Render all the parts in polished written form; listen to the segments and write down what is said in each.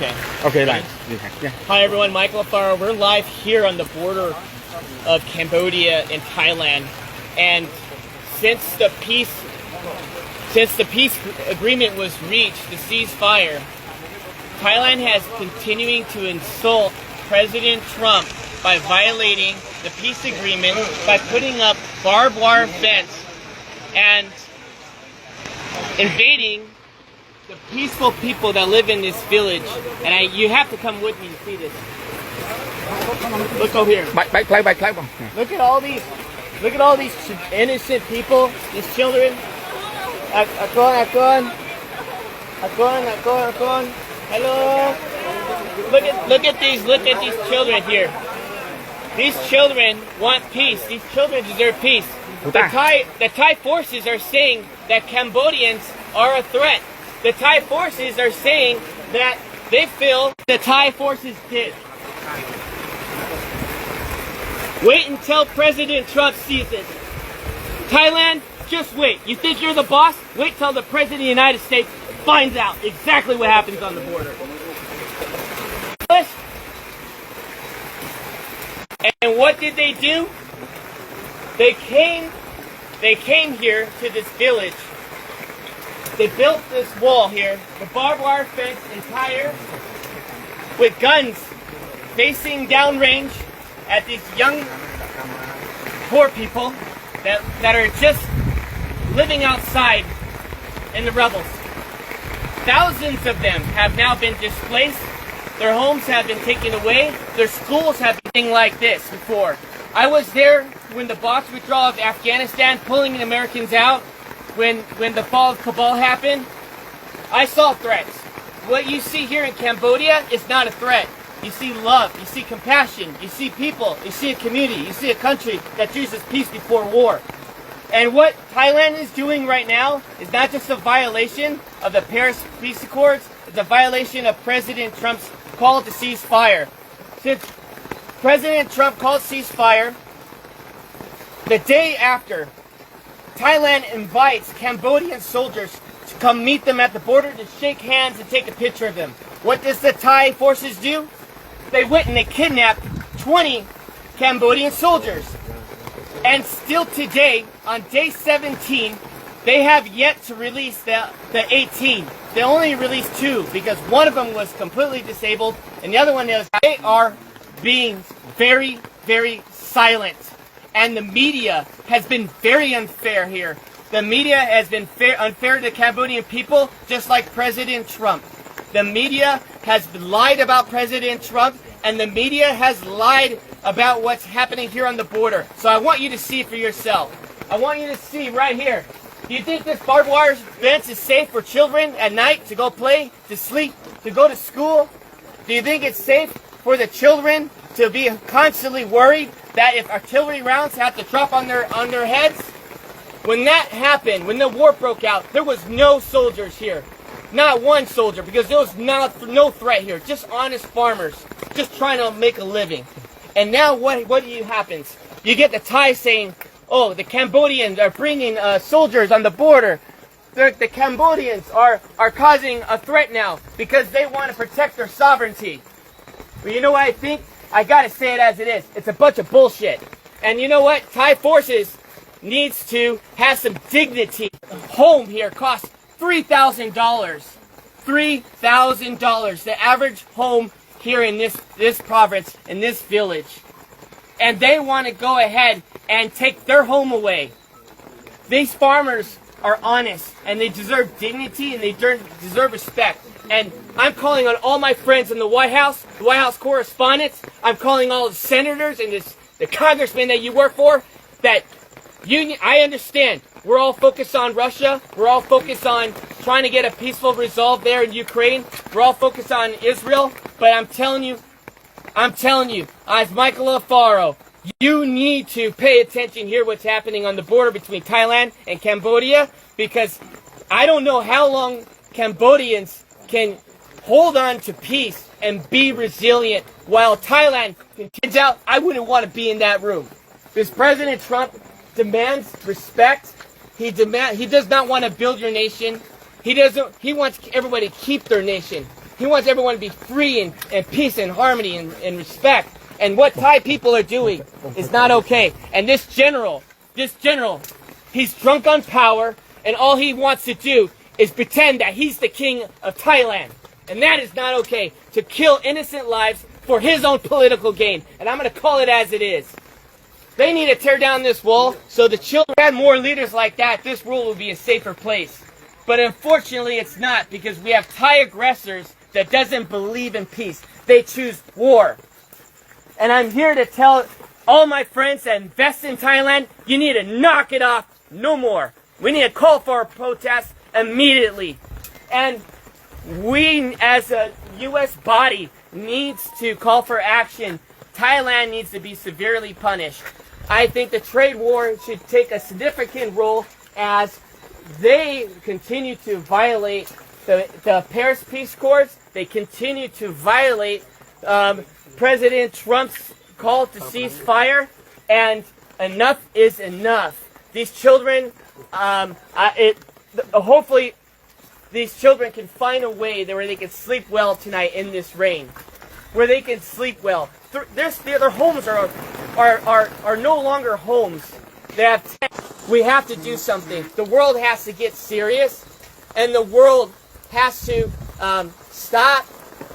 Okay. Okay, like, yeah. Hi everyone, Michael Alfaro. We're live here on the border of Cambodia and Thailand, and since the peace agreement was reached, the ceasefire, Thailand has continuing to insult President Trump by violating the peace agreement by putting up barbed wire fence and invading the peaceful people that live in this village. And you have to come with me to see this. Look over here. Look at all these innocent people, these children. Akon. Hello. Look at these children here. These children want peace. These children deserve peace. The Thai forces are saying that Cambodians are a threat. The Thai forces are saying that they feel the Thai forces did. Wait until President Trump sees it. Thailand, just wait. You think you're the boss? Wait till the President of the United States finds out exactly what happens on the border. And what did they do? They came here to this village. They built this wall here, the barbed wire fence entire, with guns facing downrange at these young, poor people that are just living outside in the rebels. Thousands of them have now been displaced. Their homes have been taken away. Their schools have been like this before. I was there when the Box withdrawal of Afghanistan, pulling the Americans out, when the fall of Kabul happened. I saw threats. What you see here in Cambodia is not a threat. You see love, you see compassion, you see people, you see a community, you see a country that chooses peace before war. And what Thailand is doing right now is not just a violation of the Paris Peace Accords, it's a violation of President Trump's call to ceasefire. Since President Trump called ceasefire, the day after, Thailand invites Cambodian soldiers to come meet them at the border to shake hands and take a picture of them. What does the Thai forces do? They went and they kidnapped 20 Cambodian soldiers. And still today, on day 17, they have yet to release the 18. They only released 2 because one of them was completely disabled and the other one is. They are being very, very silent. And the media has been very unfair here. The media has been unfair to the Cambodian people, just like President Trump. The media has lied about President Trump, and the media has lied about what's happening here on the border. So I want you to see for yourself. I want you to see right here. Do you think this barbed wire fence is safe for children at night to go play, to sleep, to go to school? Do you think it's safe for the children to be constantly worried that if artillery rounds have to drop on their heads? When that happened, when the war broke out, there was no soldiers here. Not one soldier, because there was no threat here. Just honest farmers, just trying to make a living. And now what happens? You get the Thai saying, oh, the Cambodians are bringing soldiers on the border. The Cambodians are causing a threat now because they want to protect their sovereignty. But you know what I think? I gotta say it as it is. It's a bunch of bullshit. And you know what? Thai forces needs to have some dignity. A home here costs $3,000. $3,000. The average home here in this province, in this village. And they want to go ahead and take their home away. These farmers are honest, and they deserve dignity, and they deserve respect. And I'm calling on all my friends in the White House correspondents. I'm calling all the senators and the congressmen that you work for. That I understand. We're all focused on Russia. We're all focused on trying to get a peaceful resolve there in Ukraine. We're all focused on Israel. But I'm telling you, as Michael Alfaro, you need to pay attention here what's happening on the border between Thailand and Cambodia, because I don't know how long Cambodians can hold on to peace and be resilient while Thailand continues out. I wouldn't want to be in that room. Because President Trump demands respect. He does not want to build your nation. He wants everybody to keep their nation. He wants everyone to be free and peace and harmony and respect. And what Thai people are doing is not okay. And this general, he's drunk on power, and all he wants to do is pretend that he's the king of Thailand. And that is not okay, to kill innocent lives for his own political gain. And I'm going to call it as it is. They need to tear down this wall so the children had more leaders like that. This world will be a safer place. But unfortunately, it's not, because we have Thai aggressors that doesn't believe in peace. They choose war. And I'm here to tell all my friends that invest in Thailand, you need to knock it off no more. We need to call for a protest immediately. And we, as a U.S. body, needs to call for action. Thailand needs to be severely punished. I think the trade war should take a significant role as they continue to violate the Paris Peace Accords. They continue to violate President Trump's call to cease fire, and enough is enough. These children, hopefully, these children can find a way where they can sleep well tonight in this rain, where they can sleep well. Their homes are no longer homes. We have to do something. The world has to get serious, and the world has to stop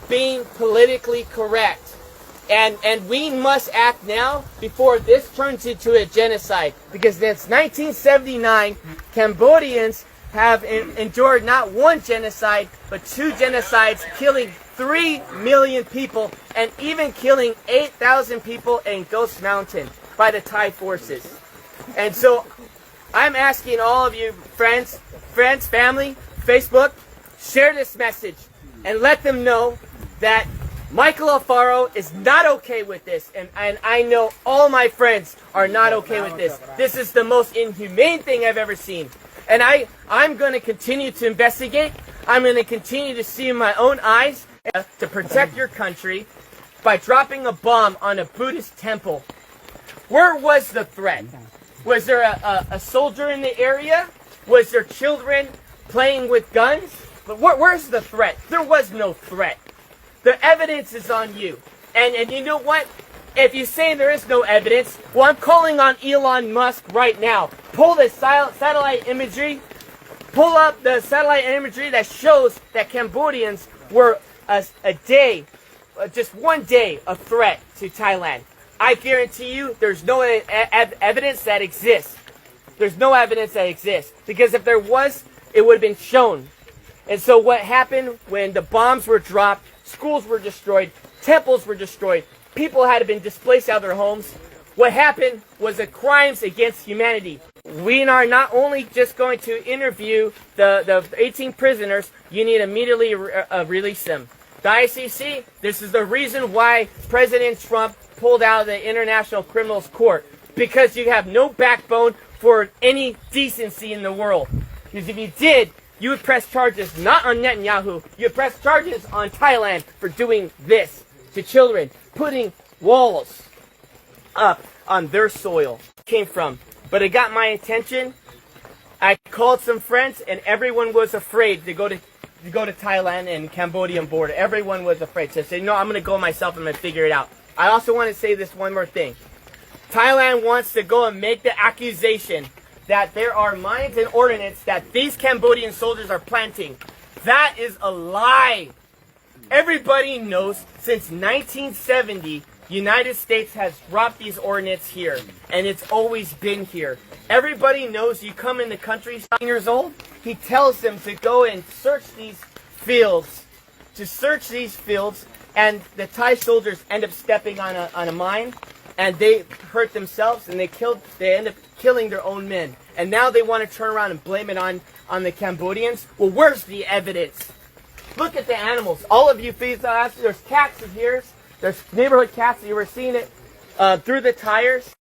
being politically correct. And we must act now before this turns into a genocide. Because since 1979, Cambodians have endured not one genocide, but two genocides, killing 3 million people and even killing 8,000 people in Ghost Mountain by the Thai forces. And so I'm asking all of you, friends, family, Facebook, share this message and let them know that Michael Alfaro is not okay with this, and I know all my friends are not okay with this. This is the most inhumane thing I've ever seen. And I'm going to continue to investigate. I'm going to continue to see in my own eyes to protect your country by dropping a bomb on a Buddhist temple. Where was the threat? Was there a soldier in the area? Was there children playing with guns? But where's the threat? There was no threat. The evidence is on you. And you know what? If you say there is no evidence, well, I'm calling on Elon Musk right now. Pull the satellite imagery. Pull up the satellite imagery that shows that Cambodians were just one day, a threat to Thailand. I guarantee you there's no evidence that exists. There's no evidence that exists. Because if there was, it would have been shown. And so what happened when the bombs were dropped, schools were destroyed, temples were destroyed, people had been displaced out of their homes. What happened was the crimes against humanity. We are not only just going to interview the 18 prisoners, you need to immediately release them. The ICC, this is the reason why President Trump pulled out of the International Criminals Court. Because you have no backbone for any decency in the world. Because if you did, you would press charges not on Netanyahu, you would press charges on Thailand for doing this to children, putting walls up on their soil. Came from. But it got my attention. I called some friends and everyone was afraid to go to Thailand and Cambodian border. Everyone was afraid. So I said, no, I'm going to go myself, I'm going to figure it out. I also want to say this one more thing. Thailand wants to go and make the accusation that there are mines and ordnance that these Cambodian soldiers are planting. That is a lie. Everybody knows since 1970, United States has dropped these ordnance here, and it's always been here. Everybody knows you come in the country 7 years old, he tells them to go and search these fields, and the Thai soldiers end up stepping on a mine, and they hurt themselves, and they end up killing their own men. And now they want to turn around and blame it on the Cambodians. Well, where's the evidence? Look at the animals. All of you feed us. There's cats in here. There's neighborhood cats. You were seeing it through the tires.